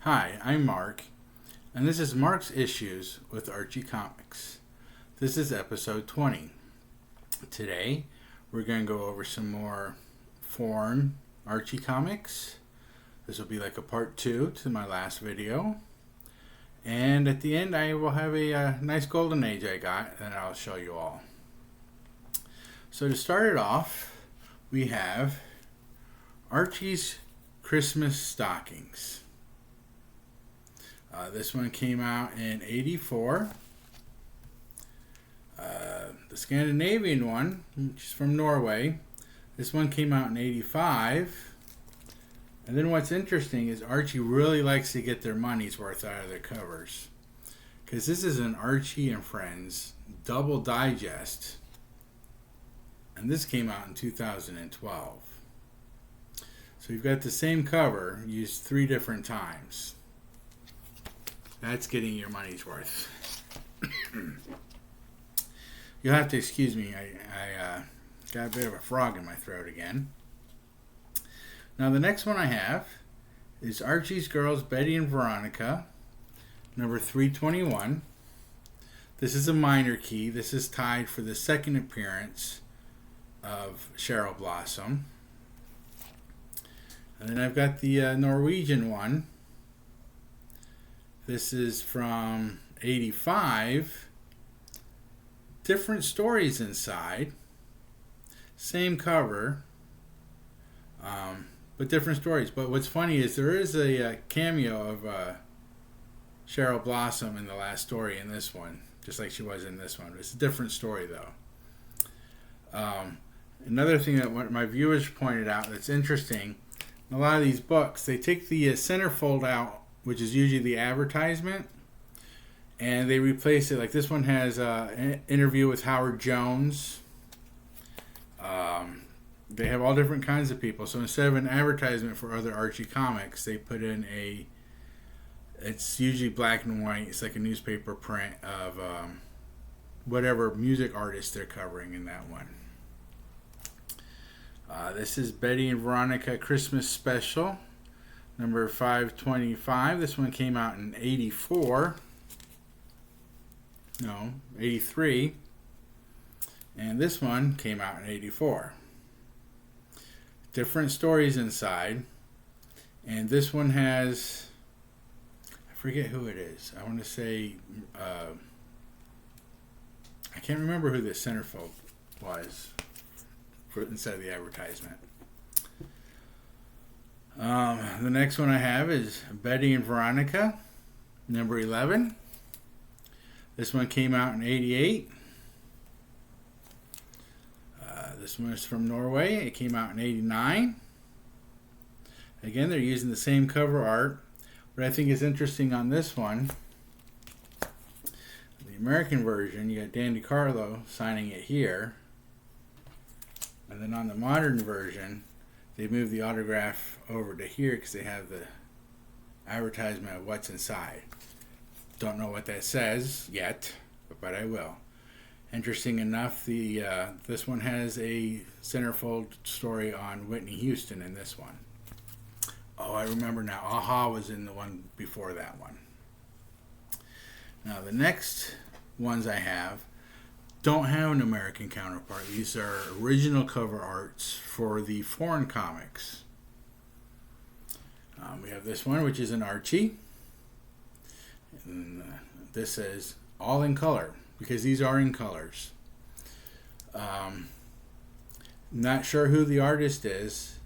Hi, I'm Mark, and this is Mark's Issues with Archie Comics. This is episode 20. Today, we're going to go over some more foreign Archie comics. This will be like a part 2 to my last video. And at the end, I will have a nice golden age I got, and I'll show you all. So to start it off, we have Archie's Christmas Stockings. This one came out in '84. The Scandinavian one, which is from Norway, this one came out in '85. And then what's interesting is Archie really likes to get their money's worth out of their covers, because this is an Archie and Friends double digest, and this came out in 2012. So you've got the same cover used 3 different times. That's getting your money's worth. You'll have to excuse me. I got a bit of a frog in my throat again. Now the next one I have is Archie's Girls Betty and Veronica, number 321. This is a minor key. This is tied for the second appearance of Cheryl Blossom. And then I've got the Norwegian one. This is from '85. Different stories inside. Same cover. But different stories. But what's funny is there is a cameo of Cheryl Blossom in the last story in this one. Just like she was in this one. It's a different story though. Another thing that one of my viewers pointed out that's interesting, in a lot of these books, they take the centerfold out, which is usually the advertisement, and they replace it. Like this one has an interview with Howard Jones. They have all different kinds of people. So instead of an advertisement for other Archie comics, they put in it's usually black and white. It's like a newspaper print of whatever music artist they're covering in that one. This is Betty and Veronica Christmas Special, number 525. This one came out in '84. No, '83. And this one came out in '84. Different stories inside. And this one has, I forget who it is. I want to say, I can't remember who the centerfold was for inside of the advertisement. The next one I have is Betty and Veronica, number 11. This one came out in '88. This one is from Norway. It came out in '89. Again, they're using the same cover art. What I think is interesting on this one, the American version, you got Dan DiCarlo signing it here. And then on the modern version, they moved the autograph over to here because they have the advertisement of what's inside. Don't know what that says yet, but I will. Interesting enough, this one has a centerfold story on Whitney Houston in this one. Oh, I remember now. Aha was in the one before that one. Now, the next ones I have don't have an American counterpart. These are original cover arts for the foreign comics. We have this one, which is an Archie. And this says all in color, because these are in colors. Not sure who the artist is,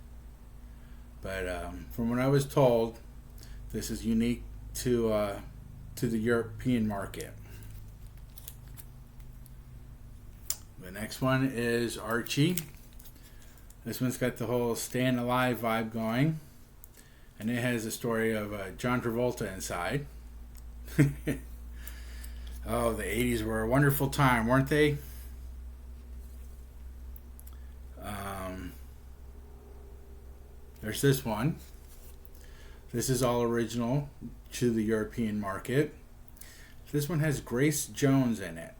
but from what I was told, this is unique to the European market. The next one is Archie. This one's got the whole Staying Alive vibe going, and it has a story of John Travolta inside. Oh, the 80s were a wonderful time, weren't they? There's this one. This is all original to the European market. This one has Grace Jones in it.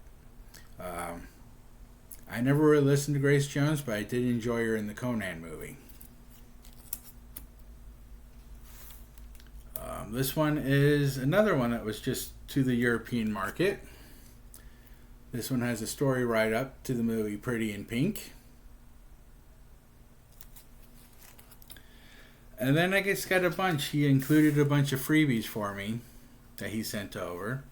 I never really listened to Grace Jones, but I did enjoy her in the Conan movie. This one is another one that was just to the European market. This one has a story right up to the movie Pretty in Pink. And then I just got a bunch. He included a bunch of freebies for me that he sent over.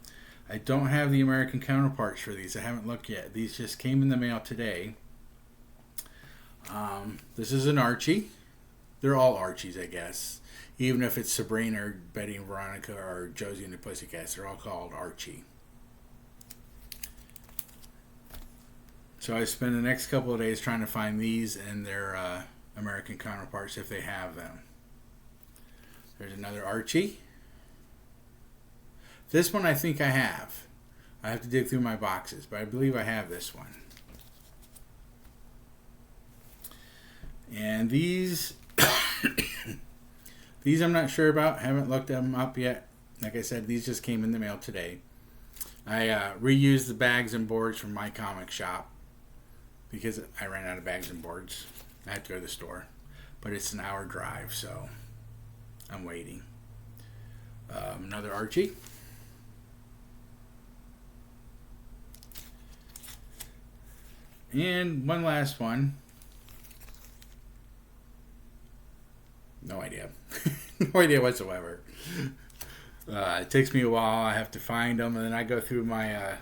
I don't have the American counterparts for these. I haven't looked yet. These just came in the mail today. This is an Archie. They're all Archies, I guess. Even if it's Sabrina or Betty and Veronica or Josie and the Pussycats, they're all called Archie. So I spend the next couple of days trying to find these and their American counterparts if they have them. There's another Archie. This one I think I have. I have to dig through my boxes, but I believe I have this one. And these, these I'm not sure about. Haven't looked them up yet. Like I said, these just came in the mail today. I reused the bags and boards from my comic shop because I ran out of bags and boards. I had to go to the store, but it's an hour drive, so I'm waiting. Another Archie. And one last one. No idea. No idea whatsoever. It takes me a while. I have to find them, and then I go through my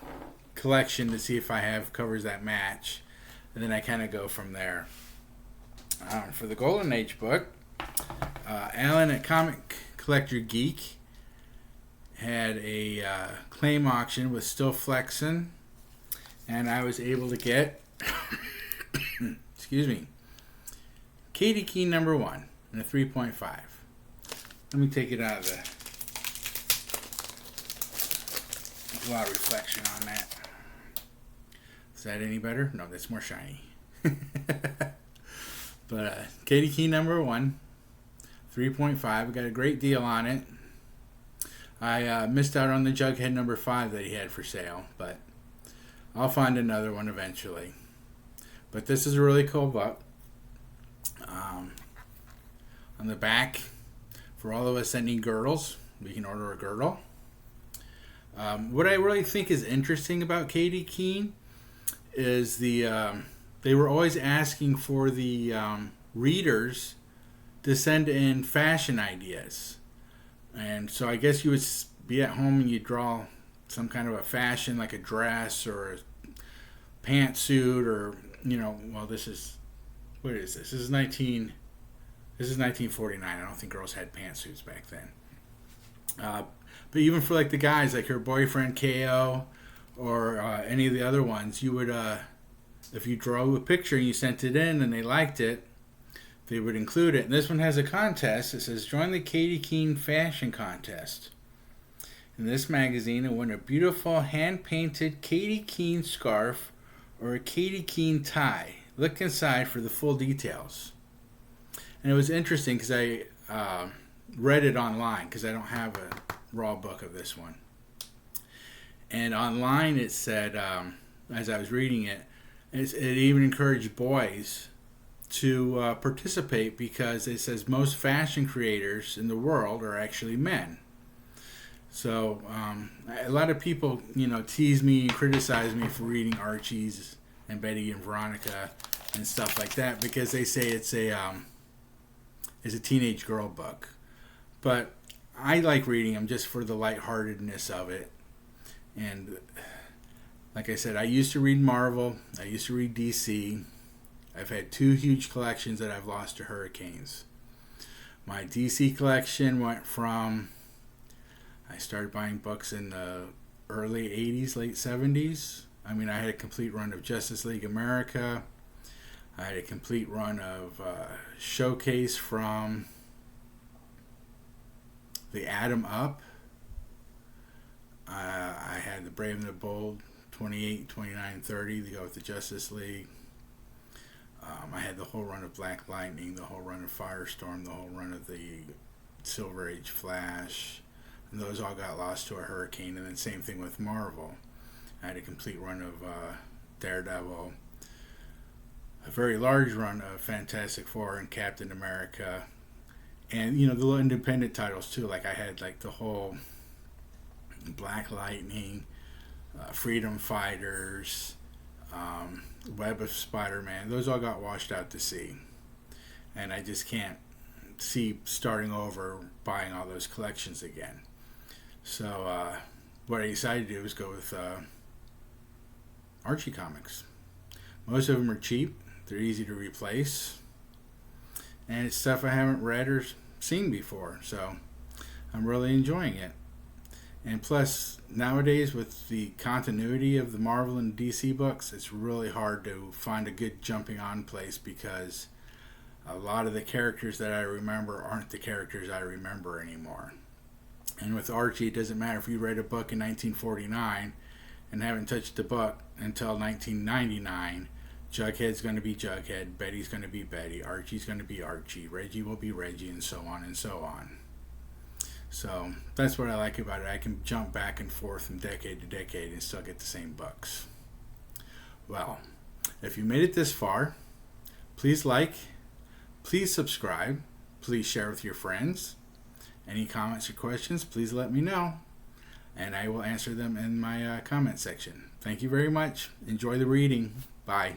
collection to see if I have covers that match. And then I kind of go from there. For the Golden Age book, Alan at Comic Collector Geek had a claim auction with Still Flexin', and I was able to get excuse me, Katie Keene #1 in a 3.5. Let me take it out of the... There's a lot of reflection on that. Is that any better? No, that's more shiny. But Katie Keene #1, 3.5. We got a great deal on it. I missed out on the Jughead #5 that he had for sale, but I'll find another one eventually. But this is a really cool book. On the back, for all of us that need girdles, we can order a girdle. What I really think is interesting about Katie Keene is they were always asking for the readers to send in fashion ideas. And so I guess you would be at home and you draw some kind of a fashion, like a dress or a pantsuit, or well, this is, what is this? This is 1949. I don't think girls had pantsuits back then. But even for like the guys, like her boyfriend KO or any of the other ones, you would, if you draw a picture and you sent it in and they liked it, they would include it. And this one has a contest. It says, join the Katie Keene Fashion Contest. In this magazine, and win a beautiful hand-painted Katie Keene scarf or a Katie Keene tie. Look inside for the full details. And it was interesting because I read it online because I don't have a raw book of this one. And online it said, as I was reading it, it even encouraged boys to participate because it says most fashion creators in the world are actually men. So a lot of people, tease me and criticize me for reading Archies and Betty and Veronica and stuff like that because they say it's a teenage girl book. But I like reading them just for the lightheartedness of it. And like I said, I used to read Marvel. I used to read DC. I've had 2 huge collections that I've lost to hurricanes. My DC collection went from... I started buying books in the early 80s, late 70s. I mean, I had a complete run of Justice League America. I had a complete run of Showcase from the Atom Up. I had the Brave and the Bold 28, 29, 30 to go with the Justice League. I had the whole run of Black Lightning, the whole run of Firestorm, the whole run of the Silver Age Flash. And those all got lost to a hurricane. And then same thing with Marvel. I had a complete run of Daredevil, a very large run of Fantastic Four and Captain America, And the little independent titles too. Like I had like the whole Black Lightning, Freedom Fighters, Web of Spider-Man. Those all got washed out to sea, and I just can't see starting over buying all those collections again. So what I decided to do is go with Archie comics. Most of them are cheap. They're easy to replace, and it's stuff I haven't read or seen before. So I'm really enjoying it. And plus, nowadays with the continuity of the Marvel and DC books, it's really hard to find a good jumping on place because a lot of the characters that I remember aren't the characters I remember anymore. And with Archie, it doesn't matter if you read a book in 1949 and haven't touched a book until 1999. Jughead's going to be Jughead, Betty's going to be Betty, Archie's going to be Archie, Reggie will be Reggie, and so on and so on. So that's what I like about it. I can jump back and forth from decade to decade and still get the same books. Well, if you made it this far, please like, please subscribe, please share with your friends. Any comments or questions, please let me know, and I will answer them in my comment section. Thank you very much. Enjoy the reading. Bye.